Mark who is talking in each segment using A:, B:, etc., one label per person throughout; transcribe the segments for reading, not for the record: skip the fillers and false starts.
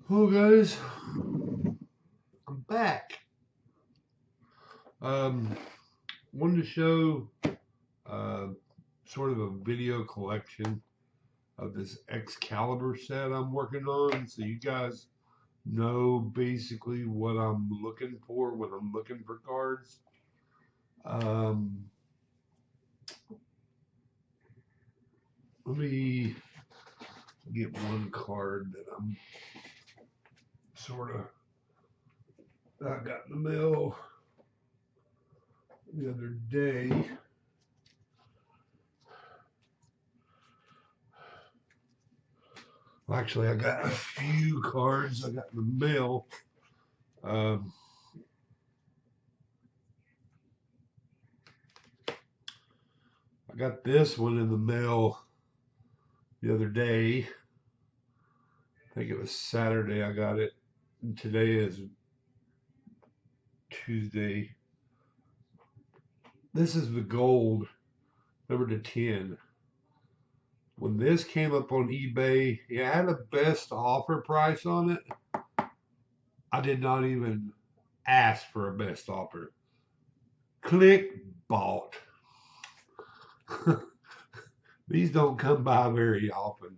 A: Hello guys, I'm back. Um, Wanted to show uh, sort of a video collection of this Excalibur set I'm working on, so you guys know basically what I'm looking for when I'm looking for cards. Um, Let me get one card that I'm sort of I got in the mail the other day. Well, actually, I got a few cards I got in the mail. Um, I got this one in the mail the other day. I think it was Saturday I got it. And today is Tuesday. This is the gold, number to 10. When this came up on eBay, it had a best offer price on it. I did not even ask for a best offer. Click, bought. These don't come by very often.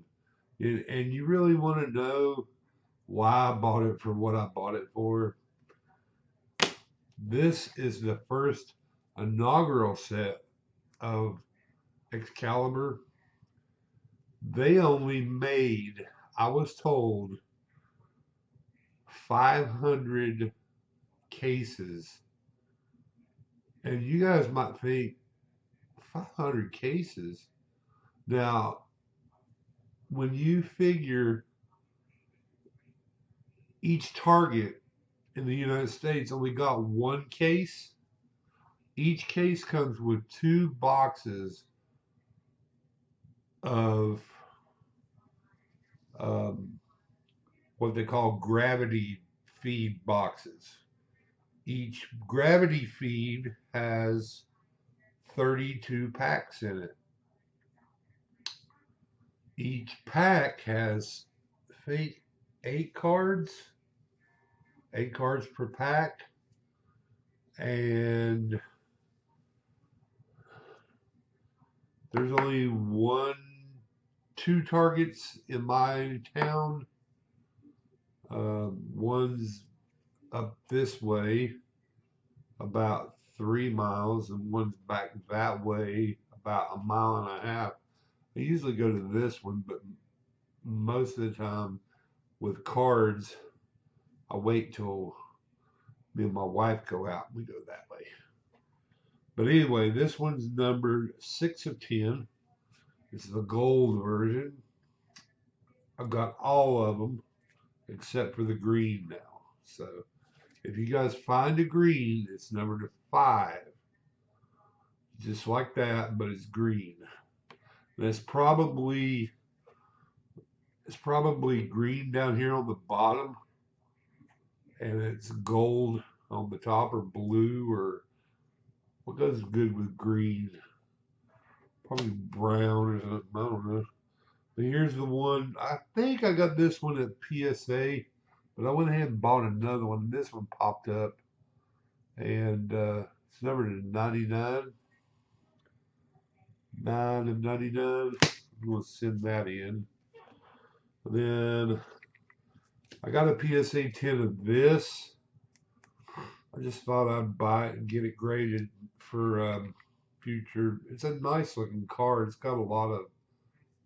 A: And you really want to know why I bought it for what I bought it for. This is the first inaugural set of Excalibur. They only made, I was told, 500 cases. And you guys might think, 500 cases? Now, when you figure each target in the United States only got one case, each case comes with 2 boxes of um, what they call gravity feed boxes. Each gravity feed has 32 packs in it. Each pack has, I think, 8 cards, 8 cards per pack, and there's only two targets in my town. One's up this way about 3 miles, and one's back that way about a mile and a half. I usually go to this one, but most of the time with cards, I wait till me and my wife go out and we go that way. But anyway, this one's numbered 6 of 10. This is the gold version. I've got all of them except for the green now. So if you guys find a green, it's numbered to 5. Just like that, but it's green. And it's probably green down here on the bottom, and it's gold on the top, or blue, or what goes good with green? Probably brown or something. I don't know. But here's the one. I think I got this one at PSA, but I went ahead and bought another one. This one popped up, and it's numbered to 99. 9 of 99. I'm going to send that in. Then I got a PSA 10 of this. I just thought I'd buy it and get it graded for future. It's a nice looking card. It's got a lot of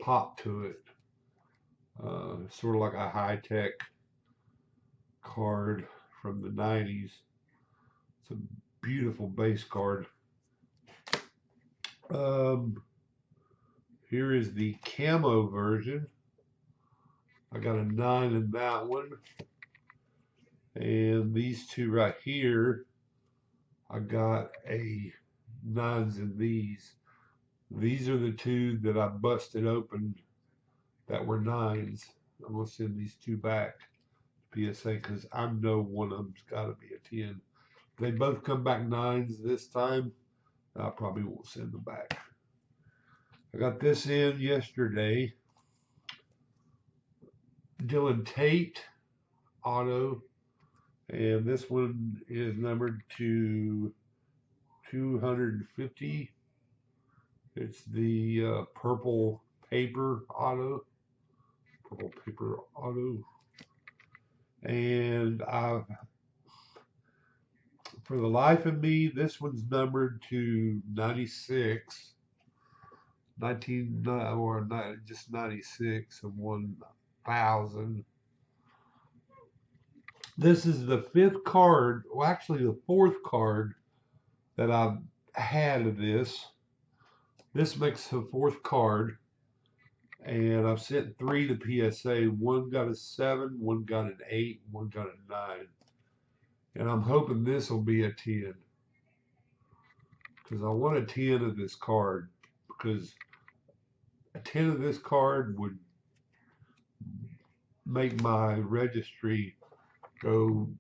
A: pop to it. Sort of like a high tech card from the 90s. It's a beautiful base card. Um, Here is the camo version. I got a 9 in that one. And these two right here, I got a 9s in these. These are the two that I busted open that were 9s. I'm going to send these two back to PSA because I know one of them's got to be a 10. They both come back 9s this time. I probably won't send them back. I got this in yesterday. Dylan Tate, auto, and this one is numbered to 250. It's the purple paper auto, and for the life of me, this one's numbered to 96, 19 or just 96 of 1,000. This is the fifth card, well, actually the fourth card that I've had of this. This makes the fourth card, and I've sent 3 to PSA. One got a 7, one got an 8, one got a 9. And I'm hoping this will be a 10, because I want a 10 of this card, because a 10 of this card would make my registry go,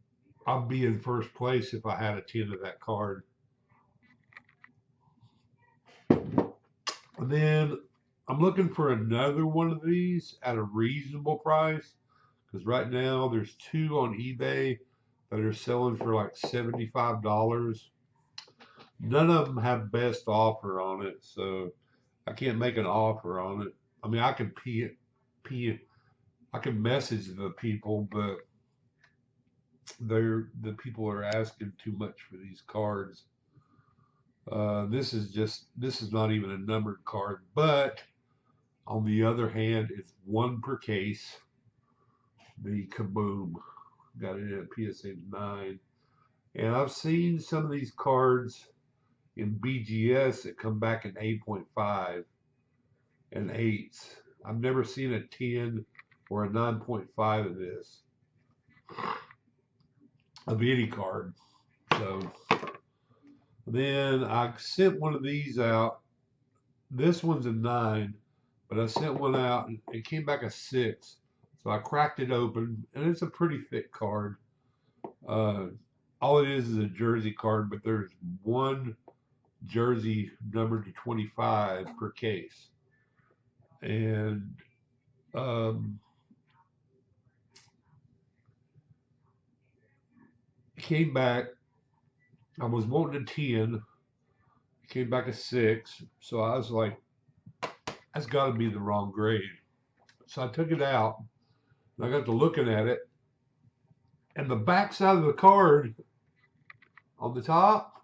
A: I'll be in first place if I had a 10 of that card. And then I'm looking for another one of these at a reasonable price, because right now there's 2 on eBay that are selling for like $75. None of them have best offer on it, so I can't make an offer on it. I mean, I can I can message the people, but the people are asking too much for these cards. This is not even a numbered card, but on the other hand, it's 1 per case. The Kaboom got it at PSA 9, and I've seen some of these cards in BGS that come back in 8.5 and 8s. I've never seen a 10 or a 9.5 of this, of any card. So then I sent one of these out. This one's a 9, but I sent one out and it came back a 6. So I cracked it open, and it's a pretty thick card. All it is a jersey card, but there's 1 jersey numbered to 25 per case. And came back, I was wanting a 10, came back a 6, so I was like, that's got to be the wrong grade. So I took it out, and I got to looking at it, and the back side of the card on the top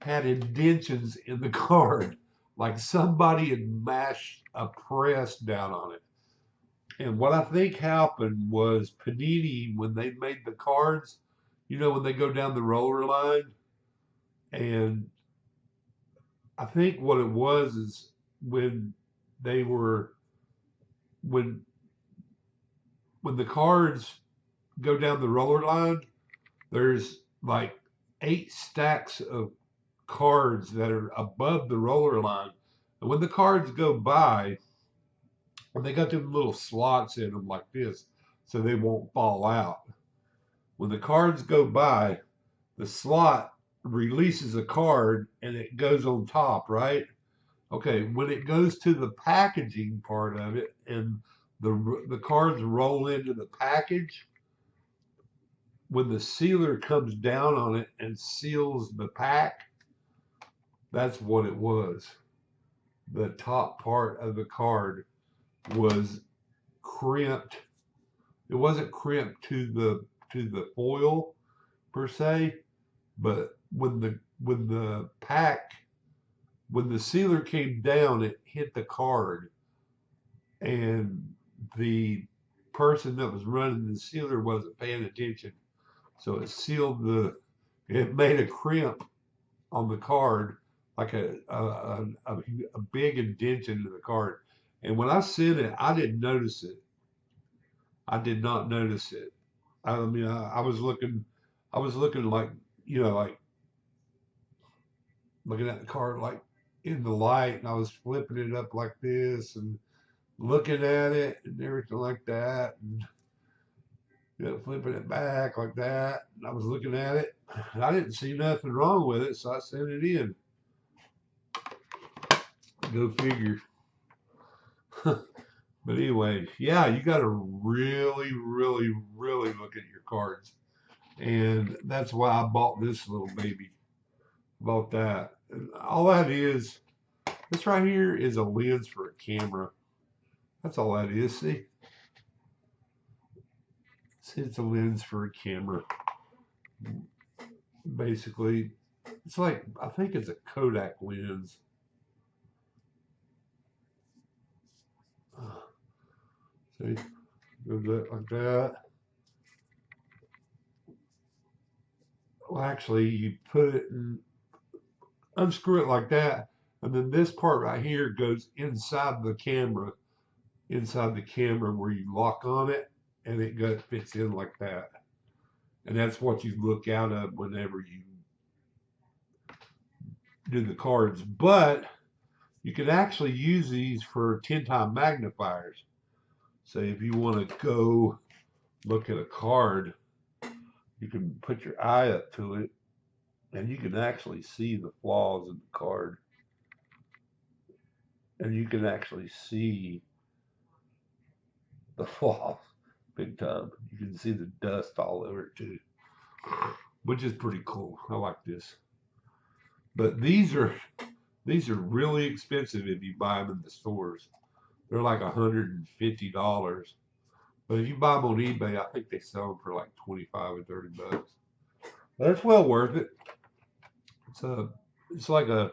A: had indentions in the card, like somebody had mashed a press down on it. And what I think happened was Panini, when they made the cards, you know, when they go down the roller line, and I think what it was is when they were, when the cards go down the roller line, there's like 8 stacks of cards that are above the roller line. And when the cards go by, and they got them little slots in them like this, so they won't fall out. When the cards go by, the slot releases a card and it goes on top, right? Okay, when it goes to the packaging part of it and the cards roll into the package, when the sealer comes down on it and seals the pack, that's what it was. The top part of the card was crimped. It wasn't crimped to the foil per se, but when the sealer came down, it hit the card, and the person that was running the sealer wasn't paying attention, so it made a crimp on the card, like a big indentation into the card. And when I sent it, I didn't notice it. I did not notice it. I mean, I was looking like, you know, like looking at the card like in the light, and I was flipping it up like this and looking at it and everything like that, and you know, flipping it back like that. And I was looking at it. I didn't see nothing wrong with it, so I sent it in. Go figure. But anyway, yeah, you got to really, really, really cards. And that's why I bought this little baby. Bought that. And all that is, this right here is a lens for a camera. That's all that is. See? See, it's a lens for a camera. Basically, it's like, I think it's a Kodak lens. See? Goes that like that. Well, actually, you put it in, unscrew it like that, and then this part right here goes inside the camera where you lock on it, and it fits in like that. And that's what you look out of whenever you do the cards. But you can actually use these for 10-time magnifiers. So if you want to go look at a card, you can put your eye up to it, and you can actually see the flaws in the card. And you can actually see the flaws big time. You can see the dust all over it too, which is pretty cool. I like this. But these are really expensive if you buy them in the stores. They're like $150. But if you buy them on eBay, I think they sell them for like 25 or 30 bucks. But it's well worth it. It's like a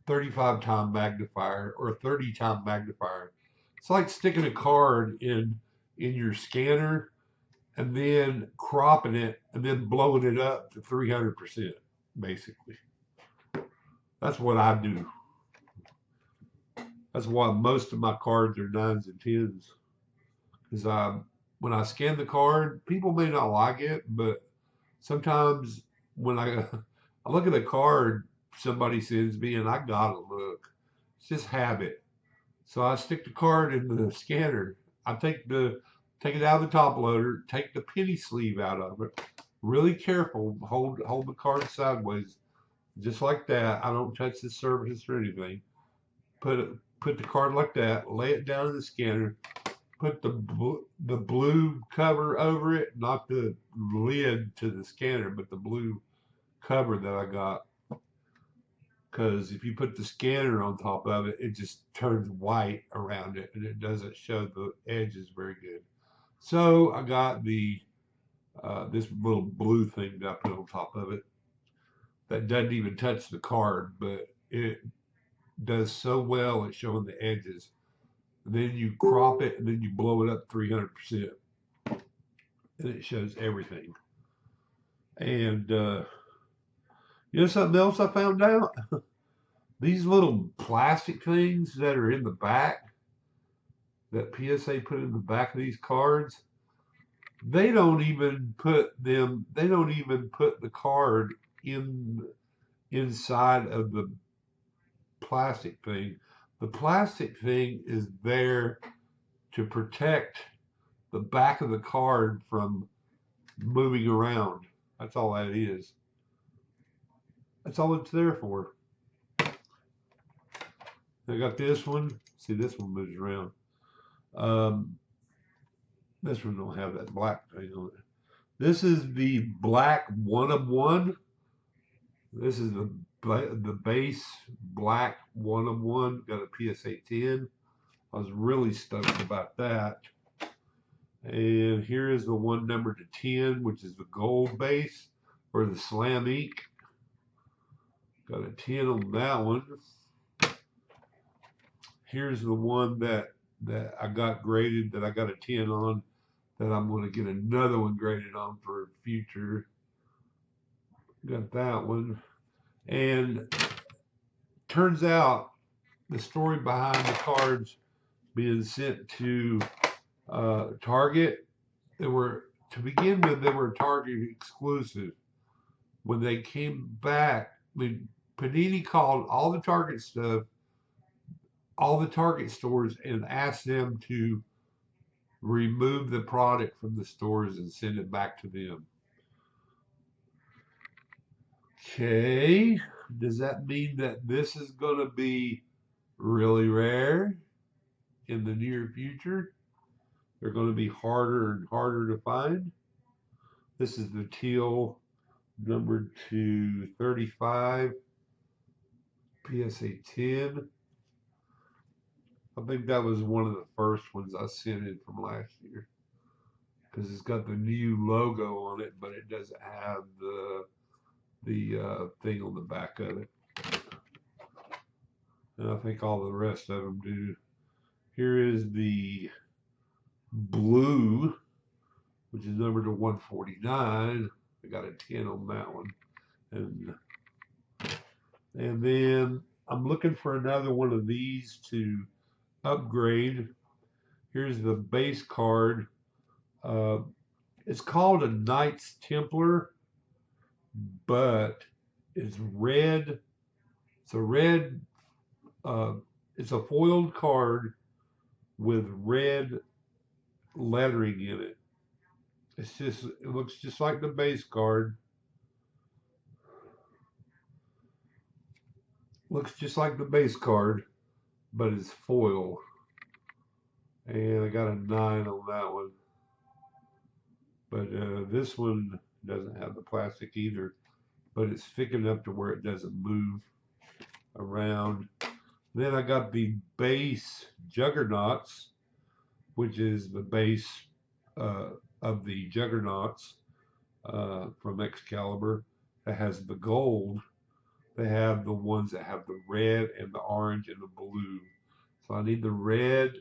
A: 35-time magnifier or a 30-time magnifier. It's like sticking a card in your scanner and then cropping it and then blowing it up to 300%, basically. That's what I do. That's why most of my cards are 9s and 10s. Because when I scan the card, people may not like it, but sometimes when I look at a card somebody sends me and I gotta look. It's just habit. So I stick the card in the scanner. I take it out of the top loader, take the penny sleeve out of it. Really careful, hold the card sideways, just like that. I don't touch the surface or anything. Put the card like that, lay it down in the scanner, put the blue cover over it, not the lid to the scanner, but the blue cover that I got. Because if you put the scanner on top of it, it just turns white around it and it doesn't show the edges very good. So I got this little blue thing that I put on top of it that doesn't even touch the card, but it does so well at showing the edges. And then you crop it and then you blow it up 300%, and it shows everything. And you know something else I found out? These little plastic things that are in the back, that PSA put in the back of these cards, they don't even put the card inside of the plastic thing. The plastic thing is there to protect the back of the card from moving around. That's all that is. That's all it's there for. I got this one. See, this one moves around. This one don't have that black thing on it. This is the black 1 of 1. This is the base black 1 of 1. Got a PSA 10. I was really stoked about that. And here is the one numbered to 10, which is the gold base or the slam ink. Got a 10 on that one. Here's the one that I got graded, that I got a 10 on, that I'm going to get another one graded on for future. Got that one. And turns out the story behind the cards being sent to Target, to begin with, they were Target exclusive. When they came back, Panini called all the Target stuff, all the Target stores, and asked them to remove the product from the stores and send it back to them. Okay, does that mean that this is going to be really rare in the near future? They're going to be harder and harder to find? This is the teal, numbered to 35, PSA 10. I think that was one of the first ones I sent in from last year because it's got the new logo on it, but it doesn't have the thing on the back of it. And I think all the rest of them do. Here is the blue, which is numbered to 149. I got a 10 on that one. And then I'm looking for another one of these to upgrade. Here's the base card. It's called a Knights Templar, but it's red. It's a red. It's a foiled card with red lettering in it. It looks just like the base card. Looks just like the base card, but it's foil. And I got a 9 on that one. But this one doesn't have the plastic either, but it's thick enough to where it doesn't move around. Then I got the base Juggernauts, which is the base of the Juggernauts from Excalibur. That has the gold. They have the ones that have the red and the orange and the blue. So I need the red.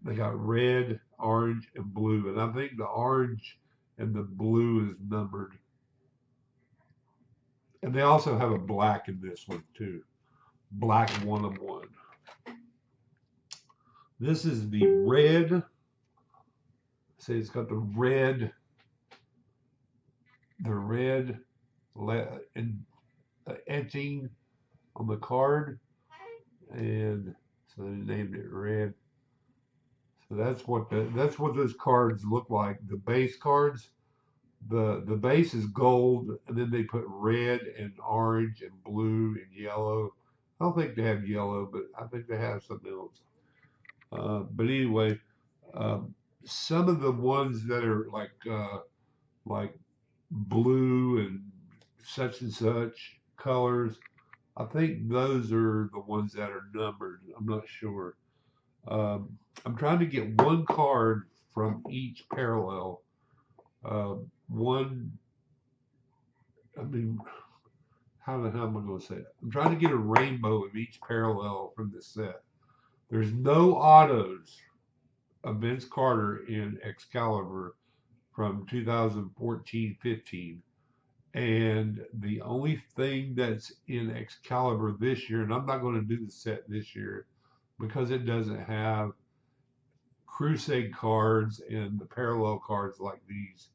A: They got red, orange, and blue. And I think the orange and the blue is numbered. And they also have a black in this one too. Black 1 of 1. This is the red. See, it's got the red etching on the card, and so they named it red. So that's what those cards look like. The base cards, the base is gold, and then they put red and orange and blue and yellow. I don't think they have yellow, but I think they have something else. But anyway, some of the ones that are like blue and such colors, I think those are the ones that are numbered. I'm not sure. I'm trying to get one card from each parallel. How am I going to say it? I'm trying to get a rainbow of each parallel from this set. There's no autos of Vince Carter in Excalibur from 2014-15. And the only thing that's in Excalibur this year, and I'm not going to do the set this year because it doesn't have Crusade cards and the parallel cards like these.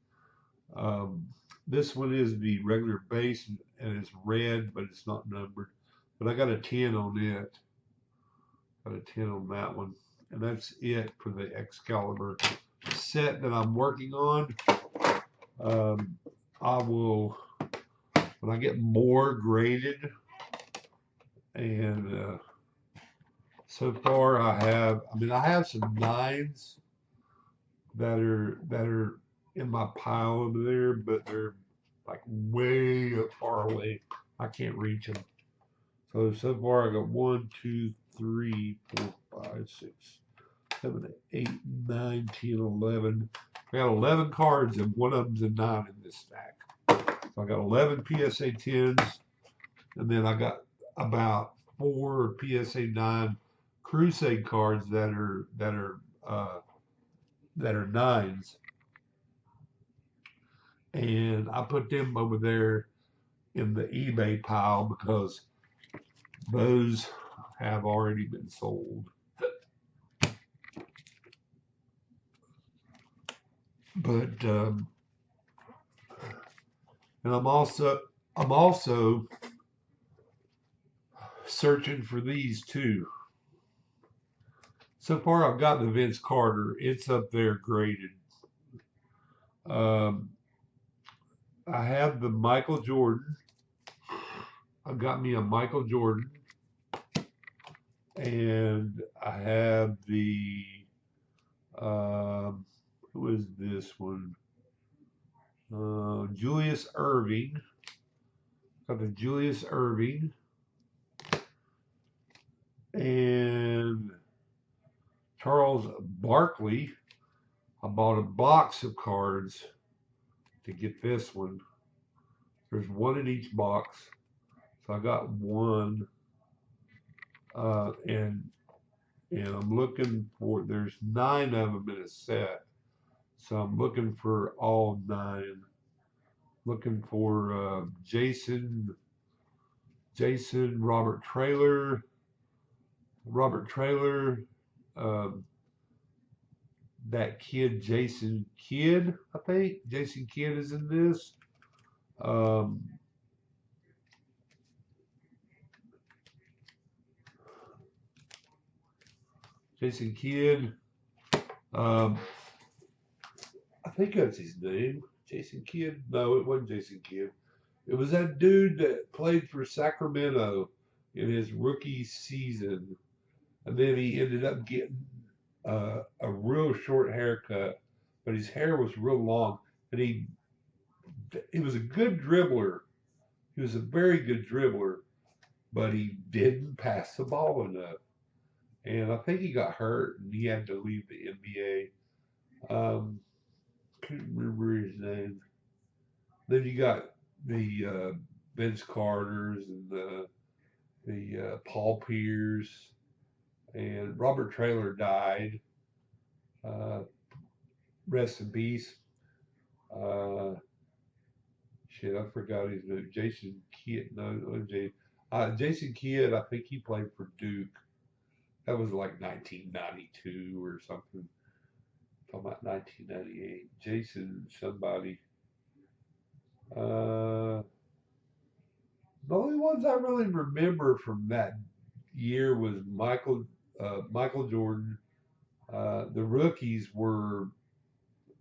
A: This one is the regular base and it's red, but it's not numbered. But I got a 10 on it. Got a 10 on that one. And that's it for the Excalibur set that I'm working on. I will, when I get more graded, and so far I have some 9s that are in my pile over there, but they're like way far away. I can't reach them. So far I got 1, 2, 3, 4, 5, 6, 7, 8, 9, 10, 11. I got 11 cards and one of them's a 9 in this stack. So I got 11 PSA 10s, and then I got about 4 PSA 9 Crusade cards that are 9s, and I put them over there in the eBay pile because those have already been sold. But and I'm also searching for these too. So far, I've got the Vince Carter. It's up there graded. I have the Michael Jordan. I've got me a Michael Jordan. And I have the Who is this one? Julius Irving. Got the Julius Irving. And Charles Barkley. I bought a box of cards to get this one. There's one in each box. So I got one. And I'm looking for, there's 9 of them in a set. So I'm looking for all 9. Looking for Jason, Robert Traylor, um, that kid, Jason Kidd, I think. Jason Kidd is in this. Um, Jason Kidd. I think that's his name. Jason Kidd? No, it wasn't Jason Kidd. It was that dude that played for Sacramento in his rookie season. And then he ended up getting a real short haircut, but his hair was real long. And he was a good dribbler. He was a very good dribbler, but he didn't pass the ball enough. And I think he got hurt and he had to leave the NBA. Couldn't remember his name. Then you got the Vince Carters and the Paul Pierce, and Robert Traylor died. Rest in peace. Shit, I forgot his name. Jason Kidd. No, Jason Kidd. I think he played for Duke. That was like 1992 or something. Talking about 1998. Jason somebody. The only ones I really remember from that year was Michael Jordan. The rookies were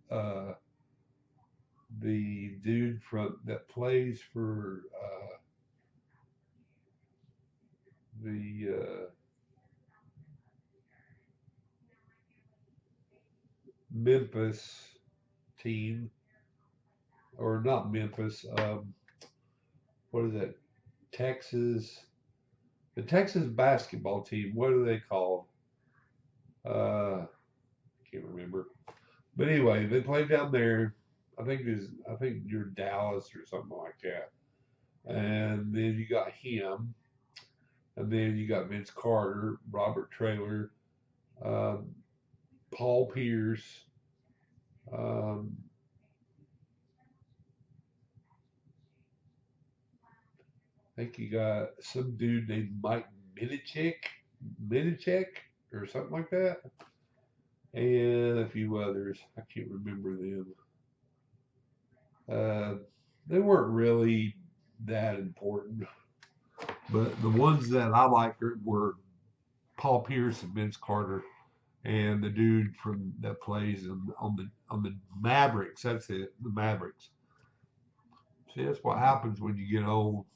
A: uh, the dude that plays for the Memphis team, or not Memphis. What is that? Texas. The Texas basketball team. What are they called? I can't remember. But anyway, they played down there. I think you're Dallas or something like that. And then you got him, and then you got Vince Carter, Robert Traylor, um, Paul Pierce. Um, I think you got some dude named Mike Minicek, or something like that, and a few others. I can't remember them. Uh, they weren't really that important, but the ones that I liked were Paul Pierce and Vince Carter, and the dude from that plays on the Mavericks. That's it, the Mavericks. See, that's what happens when you get old.